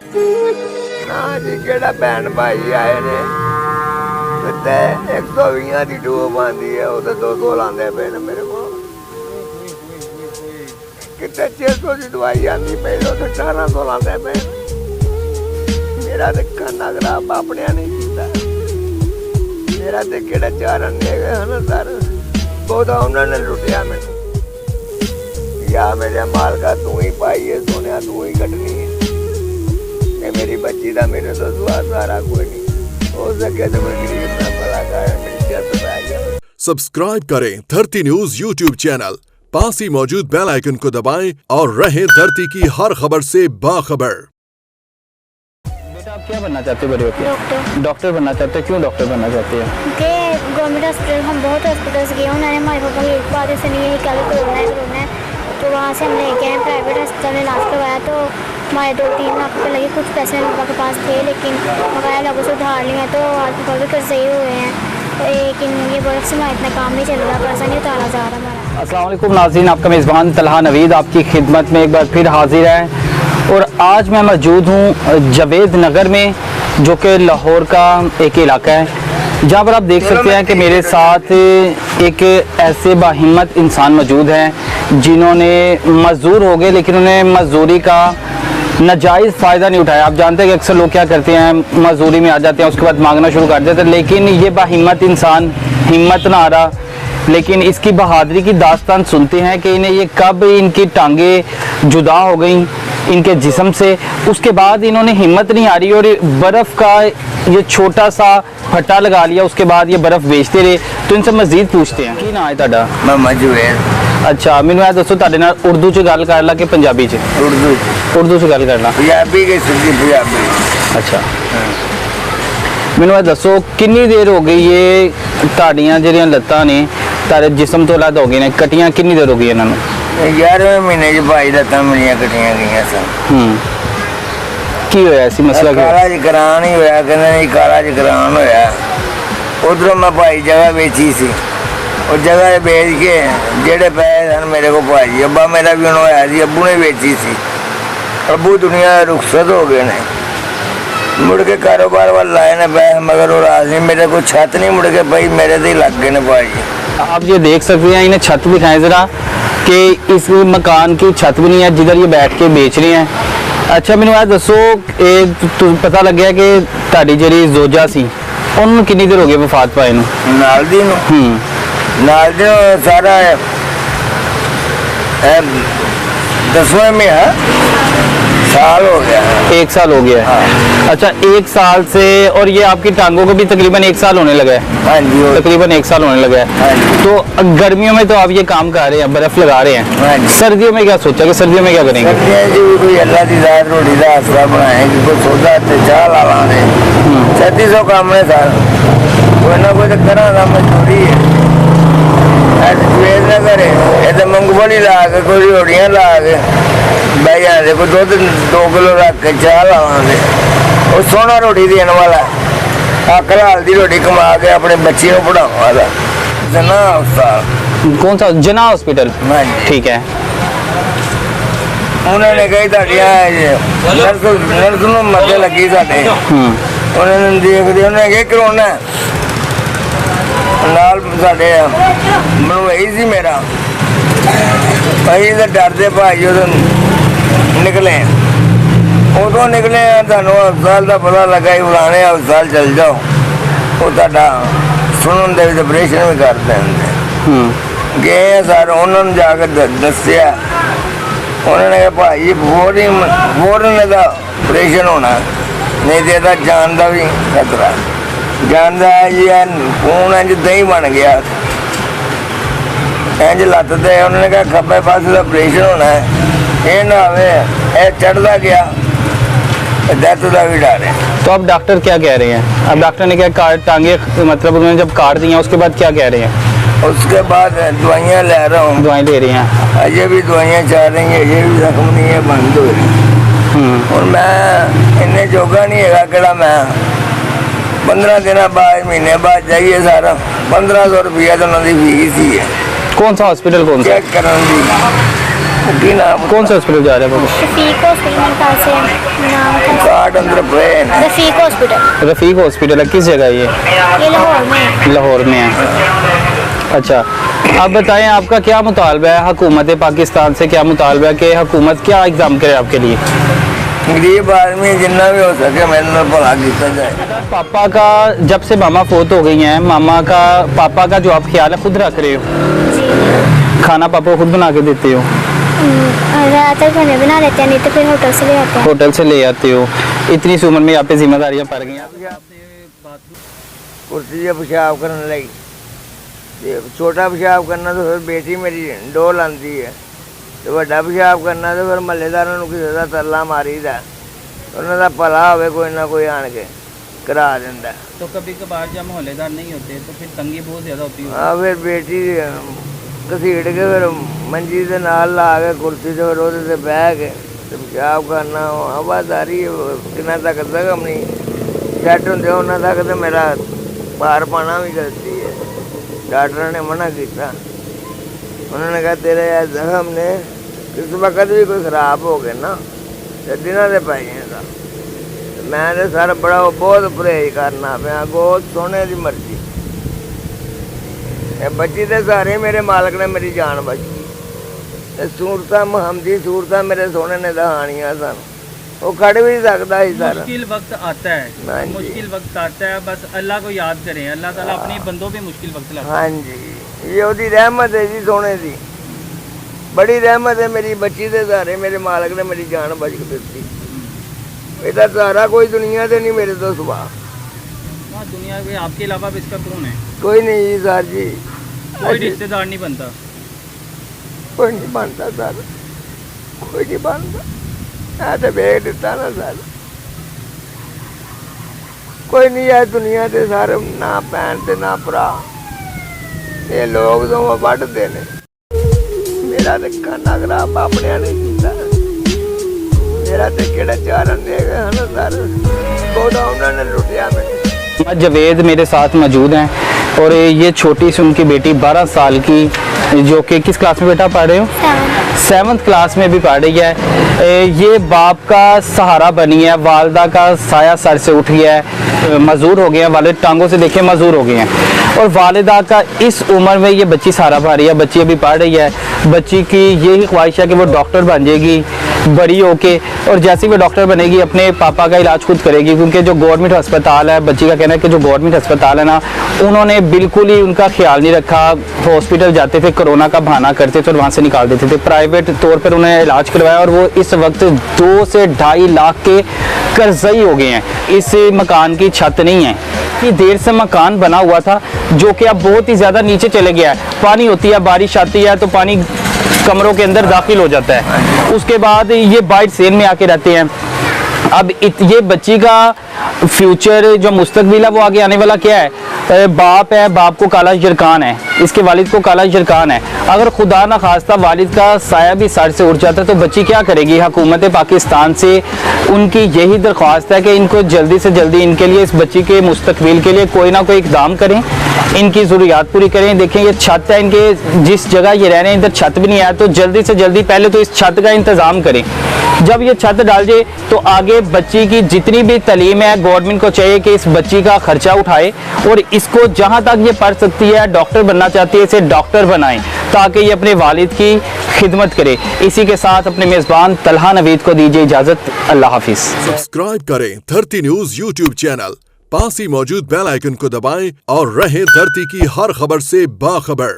ना जी केड़ा भैन भाई आए ने ते 120 दी डूब आंदी है वो 200 लांदे पे ने मेरे को कितने 600 दी दवाई आंदी पे तो 400 लांदे पे मेरा ते खाना खराब अपने नहीं कीता मेरा ते केड़ा चारण दे गए ना सर बहुत उन्होंने लुटिया मैंने या मेरे मालका तू ही पाई है सोनिया तू ही कटनी है मेरी बच्ची का मेरे तो सारा कोई नहीं हो सके तो कोई गरीब ना भला कर मेरी जल्द पे आ जाए। सब्सक्राइब करें धरती न्यूज यूट्यूब चैनल, पास ही मौजूद बेल आइकन को दबाएं और रहें धरती की हर खबर से बाखबर। बेटा आप क्या बनना चाहते हो बड़े होकर? डॉक्टर बनना चाहते हो। क्यों डॉक्टर बनना चाहते हैं? क्योंकि गवर्नमेंट हॉस्पिटल हम बहुत हॉस्पिटल्स गए उन्होंने हमारे पापा की एक बात ऐसे नहीं है कल कोरोना है तो वहाँ से हम लेके आए प्राइवेट हॉस्पिटल में इलाज करवाया तो हमारे 2-3 लाख रुपये लगे। कुछ पैसे पापा के पास थे लेकिन बकाया लोगों से उधार लिए हैं तो आज पापा भी कर्जे ही हुए हैं लेकिन ये बर्फ से हमारा इतना काम नहीं चल रहा, कर्जा नहीं उतारा जा रहा हमारा। अस्सलाम वालेकुम नाज़रीन, आपका मेज़बान तलहा नवीद आपकी खिदमत में एक बार फिर हाजिर है और आज मैं मौजूद हूँ जावेद नगर में जो कि लाहौर का एक इलाका है जहाँ पर आप देख सकते हैं कि मेरे साथ एक ऐसे बाहिम्मत इंसान मौजूद हैं जिन्होंने मजदूर हो गए लेकिन उन्हें मजदूरी का नाजायज़ फ़ायदा नहीं उठाया। आप जानते हैं कि अक्सर लोग क्या करते हैं, मजदूरी में आ जाते हैं उसके बाद मांगना शुरू कर देते हैं, लेकिन ये बाहिम्मत इंसान हिम्मत ना आ रहा लेकिन इसकी बहादुरी की दास्तान सुनते हैं कि इन्हें ये कब इनकी टांगे जुदा हो गई इनके जिस्म से, उसके बाद इन्होंने हिम्मत नहीं आ रही और बर्फ़ का ये छोटा सा फट्टा लगा लिया, उसके बाद ये बर्फ़ बेचते रहे। तो इनसे मज़ीद पूछते हैं की ना है ਤੁਹਾਡਾ? मोहम्मद जुबैर। अच्छा ਮੈਨੂੰ ਇਹ ਦੱਸੋ ਤੁਹਾਡੇ ਨਾਲ ਉਰਦੂ 'ਚ ਗੱਲ ਕਰ ਲਾ ਕਿ ਪੰਜਾਬੀ 'ਚ? ਉਰਦੂ 'ਚ ਗੱਲ ਕਰਨਾ। पंजाबी के सिद्धि पंजाबी। ਅੱਛਾ ਮੈਨੂੰ ਇਹ ਦੱਸੋ ਕਿੰਨੀ ਦੇਰ ਹੋ ਗਈ ਇਹ ਤੁਹਾਡੀਆਂ ਜਿਹੜੀਆਂ ਲੱਤਾਂ ਨੇ ਤੁਹਾਡੇ ਜਿਸਮ ਤੋਂ ਅਲੱਗ ਹੋ ਗਏ ਨੇ, ਕਟੀਆਂ ਕਿੰਨੀ ਦੇਰ ਹੋ ਗਈ ਇਹਨਾਂ ਨੂੰ? 11वें महीने च भाई लत्तां मेरियां कटियां गईयां सन। ਕੀ ਹੋਇਆ ਸੀ ਮਸਲਾ ਕੀ? काला जकरान ही होया कहंदे ने काला जकरान होया। उधरों मैं भाई जगह बेची सी और जगह बेच के जेड़े पैसे सन मेरे को भाई अब्बा मेरा भी उन्होंने होया सी, अब्बू ने बेची सी। अब्बू दुनिया रुखसत हो गए ने मुड़ के कारोबार वाल लाए ने पैसे मगर वो राज नहीं मेरे को छत नहीं मुड़ के भाई मेरे से ही लग गए ने भाई। आप ये देख सकते हैं, इन्हें छत दिखाएं ज़रा कि इस मकान की छत भी नहीं है जिधर ये बैठ के बेच रहे हैं। अच्छा मैंने आज दसो पता लग गया कि ਤੁਹਾਡੀ ਜਿਹੜੀ ਜ਼ੋਜਾ ਸੀ ਉਹਨੂੰ ਕਿੰਨੀ ਦੇਰ ਹੋ ਗਈ ਵਫਾਤ ਪਾਏ ਨੂੰ? नाल दी नाल दी सारा 10वें में है साल हो गया है। 1 साल हो गया है। अच्छा 1 साल से और ये आपकी टांगों को भी तकरीबन 1 साल होने लगा है। हाँ जी तकरीबन 1 साल होने लगा हाँ है। जी। तो गर्मियों में तो आप ये काम कर रहे हैं, बर्फ लगा रहे हाँ हैं, जी। सर्दियों में क्या सोचा कि सर्दियों में क्या करेंगे? सर्दियाँ जी भी कोई अल्लाह की जात रोटी का आसरा बनाए कि कोई सौदा ते चाह ला लाने 3600 काम है सर कोई ना कोई तो करा ना मजदूरी है ना करे ये तो मूंगफली ला के कोई रोटियाँ ला के बह जाते कोई 2 किलो रख के चाह ला लाने और सोना रोटी देने वाला अक लाल की रोटी कमा के अपने बच्चे को पढ़ाने वाला जना उस्ताद। कौन सा? जना हॉस्पिटल। हाँ जी ठीक है। उन्होंने कही नर्स ਨੂੰ ਮੱਥੇ ਲੱਗੀ ਸਾਡੇ ਉਹਨਾਂ ਨੇ ਦੇਖਦੇ ਉਹਨੇ ਕਿ ਕਰੋਨਾ ਨਾਲ ਸਾਡੇ ਮੈਨੂੰ ਇਹੀ ਸੀ ਮੇਰਾ ਭਾਈ ਦਾ ਡਰਦੇ ਭਾਈ ਉਦੋਂ ਨਿਕਲੇ ਉਦੋਂ ਨਿਕਲੇ ਤੁਹਾਨੂੰ ਹਸਪਤਾਲ ਦਾ ਪਤਾ ਲੱਗਾ ਹੀ ਫਲਾਣੇ ਹਸਪਤਾਲ ਚਲ ਜਾਓ ਉਹ ਤੁਹਾਡਾ ਸੁਣਨ ਦੇ ਵਿੱਚ ਆਪਰੇਸ਼ਨ ਵੀ ਕਰ ਦਿੰਦੇ ਗਏ ਸਰ ਉਹਨਾਂ ਨੂੰ ਜਾ ਕੇ ਦੱਸਿਆ उन्होंने कहा भाई बोरने का ऑपरेशन होना नहीं तो यदा जान का भी खतरा जानता है जी खून इंज दही बन गया इंज लत्त से उन्होंने कहा खब्बे पासे का ऑपरेशन होना है ये ना आवे ये चढ़ता गया डेथ का भी डर है। तो अब डॉक्टर क्या कह रहे हैं? अब डॉक्टर ने क्या टांगे मतलब उन्होंने जब काट दी हैं उसके बाद क्या कह रहे हैं? उसके बाद दवाइयाँ ले रहा हूँ। दवाएं ले रही हैं? अजय भी दवाइयाँ चल रही हैं, ये भी जख्म नहीं है बंद हो रही और मैं इन्ने जोगा नहीं है कि मैं 15 दिन बाद महीने बाद जाइए सारा 1500 रुपया तो उन्होंने फीस ही है। कौन सा हॉस्पिटल? कौन सा? चेक करने की नाम कौन सा हॉस्पिटल जा रहे हैं? शफीक हॉस्पिटल मेरे ख्याल से नाम था। अंदर पे हैं। रफीक हॉस्पिटल। रफ़ीक हॉस्पिटल है, किस जगह ये? ये लाहौर में है। लाहौर में है। अच्छा, आप बताएं आपका क्या मुतालबा है हुकूमत पाकिस्तान से, क्या मुतालबा है कि हुकूमत क्या इक़दाम करे आपके लिए? गरीब आदमी जितना भी हो सके मेरे ਨਾਲ भला किया जाए। पापा का जब से मामा फोत हो गई हैं, पापा का जो आप ख्याल है खुद रख रहे हो? जी। खाना पापा को खुद बना के देते हो? ज़्यादातर खाने बना लेते हैं, नहीं तो फिर होटल से ले आते हैं। होटल से ले आते हो। इतनी सी उम्र में आप पे जिम्मेदारियां पड़ गई हैं। कुर्सी से पेशाब करने लगी, ते छोटा पेशाब करना तो फिर बेटी मेरी डोल आती है, तो बड़ा पेशाब करना तो फिर महल्लेदारों को किसी का तरला मारीदा, उन्होंने का भला हो कोई ना कोई आन के करा देंदा। तो कभी कभार जब मोहल्लेदार नहीं होते तो फिर तंगी बहुत ज़्यादा होती है। हाँ, फिर बेटी घसीट के फिर मंजी के नाल ला के कुर्सी से फिर ਉਹਦੇ ਤੇ ਬਹਿ ਕੇ ਤੇ पेशाब करना, आवाजारी कितना तक जख्म नहीं सैट होंगे उन्होंने तक तो मेरा बाहर पाना भी गलती है। डॉक्टर ने मना किया, उन्होंने कहा तेरे यार जख्म ने किस वक्त भी कोई खराब हो गए ना तो दिनों से पाई हैं। मैं सर बड़ा बहुत परहेज करना पाया, बहुत सोने की मर्जी। बच्ची तो सारे मेरे मालक ने मेरी जान बची, सूरत महमदी सूरत मेरे सोने ने दहानियाँ सन, वो खड़ भी नहीं सकता ही सर। मुश्किल वक्त आता है, हाँ जी। मुश्किल वक्त आता है, बस अल्लाह को याद करें, अल्लाह ताला अपने बंदों पे मुश्किल वक्त लाता है। हाँ जी, ये उसकी रहमत है जी, सोने की बड़ी रहमत है। मेरी बच्ची के सहारे मेरे मालक ने मेरी जान बच के दी। इसका सहारा कोई दुनिया से नहीं मेरे तो सुबह। हाँ, दुनिया में आपके अलावा भी इसका कौन है? कोई नहीं जी सर जी, कोई रिश्तेदार नहीं बनता। कोई नहीं बनता सर, कोई नहीं बनता। मैं तो बेच दिता ना सर, कोई नहीं है दुनिया से सर, ना भैन ते ना भरा। ये लोग तो वढ़ते ने, मेरा तो खाना खराब अपने ने किया, मेरा तो केड़ा चारण दे गए है ना सर, गोदा उन्होंने लुटिया मैंने। जवेद मेरे साथ मौजूद हैं और ये छोटी सी उनकी बेटी 12 साल की, जो कि किस क्लास में बेटा पढ़ रहे हो? 7th क्लास में भी पढ़ रही है। ये बाप का सहारा बनी है, वालदा का साया सर से उठ गया है, मजदूर हो गए हैं, वालिद टांगों से देखे मजदूर हो गए हैं, और वालिदा का इस उम्र में ये बच्ची सहारा पा रही है। बच्ची अभी पढ़ रही है, बच्ची की यही ख्वाहिश है कि वो डॉक्टर बन जाएगी बड़ी होके, और जैसे ही वो डॉक्टर बनेगी अपने पापा का इलाज खुद करेगी, क्योंकि जो गवर्नमेंट अस्पताल है, बच्ची का कहना है कि जो गवर्नमेंट अस्पताल है ना, उन्होंने बिल्कुल ही उनका ख्याल नहीं रखा। हॉस्पिटल जाते थे, कोरोना का बहाना करते थे और वहाँ से निकाल देते थे। प्राइवेट तौर पर उन्हें इलाज करवाया और वो इस वक्त 2 से 2.5 लाख के कर्जई हो गए हैं। इस मकान की छत नहीं है, कि देर से मकान बना हुआ था, जो कि अब बहुत ही ज़्यादा नीचे चले गया है। पानी होती है, बारिश आती है तो पानी कमरों के अंदर दाखिल हो जाता है। उसके बाद ये बाइट सेन में आके रहते हैं। अब ये बच्ची का फ्यूचर जो मुस्तकबिल है वो आगे आने वाला क्या है? बाप है, बाप को काला जरकान है, इसके वालिद को काला जरकान है। अगर खुदा ना खास्ता वालिद का साया भी सर से उठ जाता है तो बच्ची क्या करेगी? हुकूमत पाकिस्तान से उनकी यही दरख्वास्त है कि इनको जल्दी से जल्दी इनके लिए, इस बच्ची के मुस्तकबिल के लिए कोई ना कोई इक़दाम करें, इनकी ज़रूरियात पूरी करें। देखें ये छत है, इनके जिस जगह ये रह रहे हैं इधर छत भी नहीं आया, तो जल्दी से जल्दी पहले तो इस छत का इंतज़ाम करें। जब ये छत डाल जाए तो आगे बच्ची की जितनी भी तालीम है, गवर्नमेंट को चाहिए कि इस बच्ची का खर्चा उठाए और इसको जहाँ तक ये पढ़ सकती है, डॉक्टर बनना चाहती है, इसे डॉक्टर बनाएं ताकि ये अपने वालिद की खिदमत करे। इसी के साथ अपने मेज़बान तलहा नवीद को दीजिए इजाज़त। अल्लाह हाफिज़। सब्सक्राइब करें धरती न्यूज यूट्यूब चैनल, पास ही मौजूद बेल आइकन को दबाएं और रहें धरती की हर खबर से बाखबर।